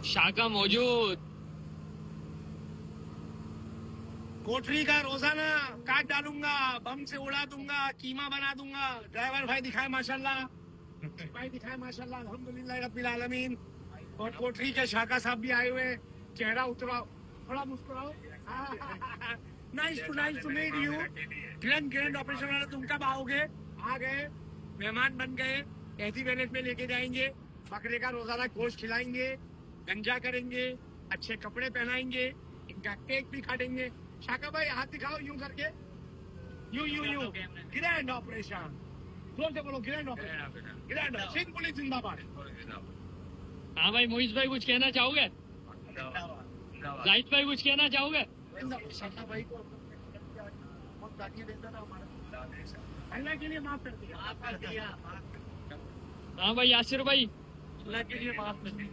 शाका मौजूद। कोठरी का रोजाना काट डालूंगा, बम से उड़ा दूंगा, कीमा बना दूंगा। ड्राइवर भाई दिखाए माशाल्लाह, भाई दिखाए माशाल्लाह, अल्हम्दुलिल्लाह रब्बिल आलमीन। और कोठरी के शाका साहब भी आए हुए, चेहरा उतराओ, थोड़ा मुस्कुराओ। Nice to meet you. Grand operation वाला तुम कब आओगे? आ गए, मेहमान बन गए। एहती वेनेस में लेके जाएंगे, बकरे का रोजाना गोश्त खिलाएंगे, गंजा करेंगे, अच्छे कपड़े पहनाएंगे, इनका केक भी काटेंगे। शाका भाई हाथ दिखाओ यूं करके, यूं। ग्रैंड ऑपरेशन, जोर से बोलो grand operation, grand. Singh police जिंदाबाद। हाँ भाई मोहित भाई कुछ कहना चाहोगे? जाहिद भाई कुछ कहना चाहोगे? शाका भाई को बहुत गालियां देता था हमारा, अल्लाह के लिए माफ कर दिया। हाँ भाई यासिर भाई, अल्लाह के लिए माफ कर दिया।